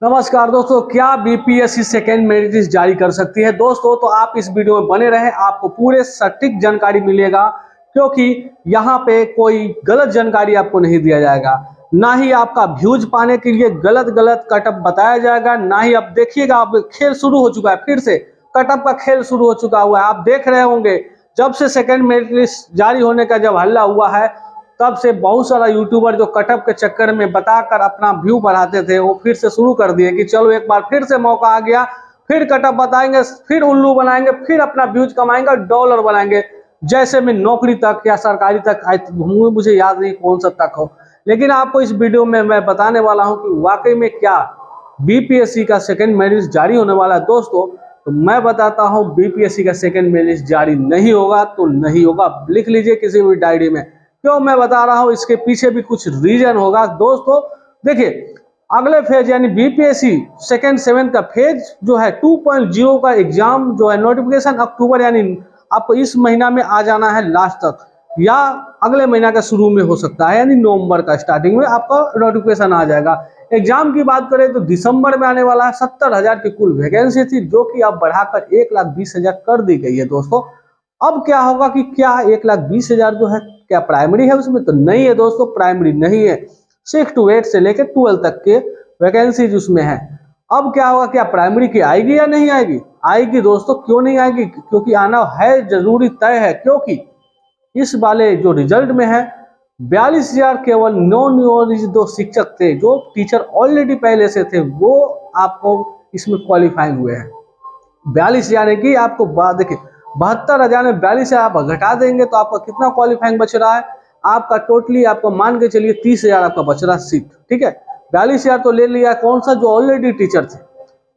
नमस्कार दोस्तों, क्या बीपीएससी सेकेंड मेरिट लिस्ट जारी कर सकती है? दोस्तों तो आप इस वीडियो में बने रहे, आपको पूरे सटीक जानकारी मिलेगा, क्योंकि यहाँ पे कोई गलत जानकारी आपको नहीं दिया जाएगा। ना ही आपका व्यूज पाने के लिए गलत गलत कटअप बताया जाएगा, ना ही आप देखिएगा। अब खेल शुरू हो चुका है, फिर से कटअप का खेल शुरू हो चुका हुआ है। आप देख रहे होंगे जब से सेकेंड मेरिट लिस्ट जारी होने का जब हल्ला हुआ है, तब से बहुत सारा यूट्यूबर जो कटअप के चक्कर में बताकर अपना व्यू बढ़ाते थे, वो फिर से शुरू कर दिए कि चलो एक बार फिर से मौका आ गया, फिर कटअप बताएंगे, फिर उल्लू बनाएंगे, फिर अपना व्यूज कमाएंगे, डॉलर बनाएंगे। जैसे मैं नौकरी तक या सरकारी तक मुझे याद नहीं कौन सा तक हो, लेकिन आपको इस वीडियो में मैं बताने वाला हूं कि वाकई में क्या बीपीएससी का सेकेंड मेरिट लिस्ट जारी होने वाला है। दोस्तों तो मैं बताता हूं, बीपीएससी का सेकेंड मेरिट लिस्ट जारी नहीं होगा तो नहीं होगा। लिख लीजिए किसी भी डायरी में। क्यों मैं बता रहा हूं, इसके पीछे भी कुछ रीजन होगा। दोस्तों देखिए, अगले फेज यानी बीपीएससी सेकेंड सेवेंथ का फेज जो है 2.0 का एग्जाम जो है, नोटिफिकेशन अक्टूबर यानी आपको इस महीना में आ जाना है लास्ट तक, या अगले महीना का शुरू में हो सकता है, यानी नवंबर का स्टार्टिंग में आपका नोटिफिकेशन आ जाएगा। एग्जाम की बात करें तो दिसंबर में आने वाला है। 70,000 की कुल वैकेंसी थी, जो कि अब बढ़ाकर 1,20,000 कर दी गई है। दोस्तों अब क्या होगा कि क्या 1,20,000 जो है क्या प्राइमरी है उसमें? तो नहीं है दोस्तों, प्राइमरी नहीं है। 6 to 8 से लेकर 12 तक के वैकेंसी उसमें है। अब क्या होगा, क्या प्राइमरी की आएगी या नहीं आएगी? आएगी दोस्तों। क्यों नहीं आएगी? क्योंकि आना है, जरूरी तय है। क्योंकि इस वाले जो रिजल्ट में है 42,000 केवल नॉन जो शिक्षक थे, जो टीचर ऑलरेडी पहले से थे, वो आपको इसमें क्वालिफाइंग हुए हैं। 42,000 की आपको देखिए, 72,000 में 42 आप घटा देंगे तो आपका कितना क्वालिफाइंग बच रहा है? आपका टोटली आपको मान के चलिए 30,000 आपका बच रहा है सीट। ठीक है, 42,000 तो ले लिया। कौन सा? जो ऑलरेडी टीचर थे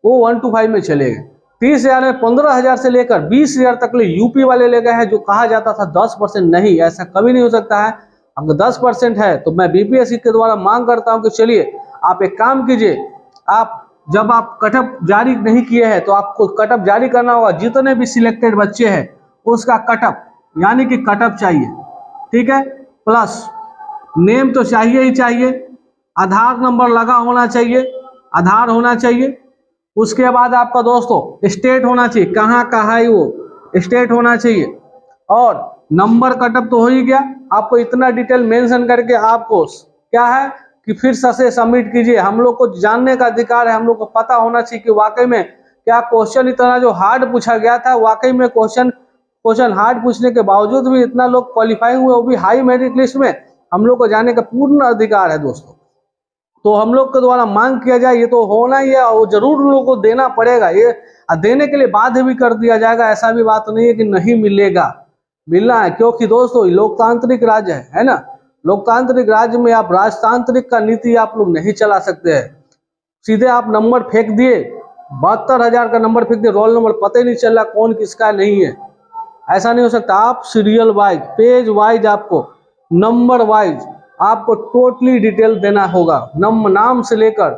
वो 1 to 5 में चले गए। 30,000 में 15,000 से लेकर 20,000 तक ले यूपी वाले ले गए हैं। जो कहा जाता था 10%, नहीं, ऐसा कभी नहीं हो सकता है। अगर 10% है तो मैं बीपीएससी के द्वारा मांग करता हूं कि चलिए आप एक काम कीजिए, आप जब आप कटअप जारी नहीं किए हैं तो आपको कटअप जारी करना होगा। जितने भी सिलेक्टेड बच्चे हैं उसका कटअप यानी कि कटअप चाहिए। ठीक है, प्लस नेम तो चाहिए ही चाहिए, आधार नंबर लगा होना चाहिए, आधार होना चाहिए। उसके बाद आपका दोस्तों स्टेट होना चाहिए, कहाँ का है वो स्टेट होना चाहिए। और नंबर कटअप तो हो ही गया। आपको इतना डिटेल मेंशन करके आपको क्या है कि फिर से सबमिट कीजिए। हम लोग को जानने का अधिकार है, हम लोग को पता होना चाहिए कि वाकई में क्या क्वेश्चन इतना जो हार्ड पूछा गया था, वाकई में क्वेश्चन हार्ड पूछने के बावजूद भी इतना लोग क्वालिफाई हुए, वो भी हाई मेरिट लिस्ट में। हम लोग को जानने का पूर्ण अधिकार है दोस्तों। तो हम लोग के द्वारा मांग किया जाए, ये तो होना ही है और जरूर लोगों को देना पड़ेगा। ये देने के लिए बाध्य भी कर दिया जाएगा। ऐसा भी बात नहीं है कि नहीं मिलेगा, मिलना है। क्योंकि दोस्तों लोकतांत्रिक राज्य है ना, लोकतांत्रिक राज्य में आप राजतांत्रिक का नीति आप लोग नहीं चला सकते हैं। सीधे आप नंबर फेंक दिए, 72,000 का नंबर फेंक दिए, रोल नंबर पता ही नहीं चल रहा कौन किसका नहीं है। ऐसा नहीं हो सकता। आप सीरियल वाइज, पेज वाइज, आपको नंबर वाइज आपको टोटली डिटेल देना होगा। नाम से लेकर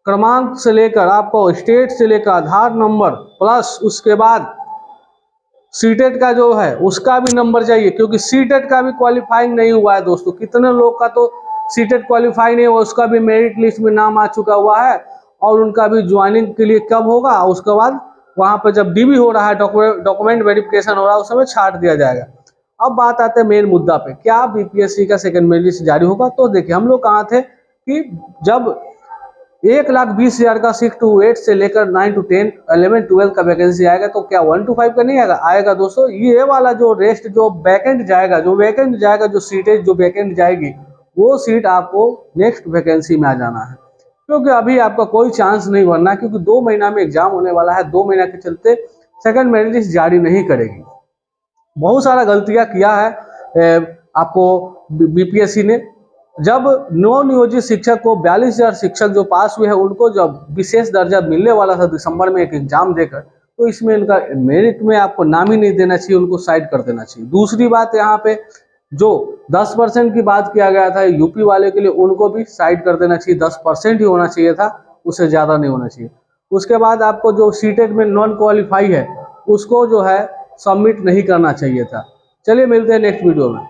क्रमांक से लेकर आपको स्टेट से लेकर आधार नंबर, प्लस उसके बाद सीटेट का जो है उसका भी नंबर चाहिए। क्योंकि सीटेट का भी क्वालिफाइंग नहीं हुआ है दोस्तों। कितने लोग का तो सीटेट क्वालिफाई नहीं हुआ, उसका भी मेरिट लिस्ट में नाम आ चुका हुआ है, और उनका भी ज्वाइनिंग के लिए कब होगा, उसके बाद वहां पर जब डीबी हो रहा है, डॉक्यूमेंट वेरिफिकेशन हो रहा है, उस समय छाट दिया जाएगा। अब बात आते हैं मेन मुद्दा पे, क्या बीपीएससी का सेकेंड मेरिट लिस्ट जारी होगा? तो देखिए, हम लोग कहाँ थे कि जब 1,20,000 का 6 to 8 से लेकर 9 to 10, 11, 12 का वैकेंसी आएगा, तो क्या 1 to 5 का नहीं आएगा? आएगा दोस्तों। ये वाला जो रेस्ट जो वैकेंट जाएगा, जो सीटें जो वैकेंट जाएगी, वो सीट आपको नेक्स्ट वैकेंसी में आ जाना है। क्योंकि अभी आपका कोई चांस नहीं बनना, क्योंकि 2 महीना में एग्जाम होने वाला है। 2 महीना के चलते सेकेंड मेरिट लिस्ट जारी नहीं करेगी। बहुत सारा गलतियां किया है आपको बीपीएससी ने। जब नव नियोजित शिक्षक को 42,000 शिक्षक जो पास हुए हैं, उनको जब विशेष दर्जा मिलने वाला था दिसंबर में एक एग्जाम देकर, तो इसमें इनका मेरिट में आपको नाम ही नहीं देना चाहिए, उनको साइड कर देना चाहिए। दूसरी बात, यहाँ पे जो 10% की बात किया गया था यूपी वाले के लिए, उनको भी साइड कर देना चाहिए। 10% ही होना चाहिए था, उससे ज़्यादा नहीं होना चाहिए। उसके बाद आपको जो सीटेट में नॉन क्वालिफाई है, उसको जो है सबमिट नहीं करना चाहिए था। चलिए मिलते हैं नेक्स्ट वीडियो में।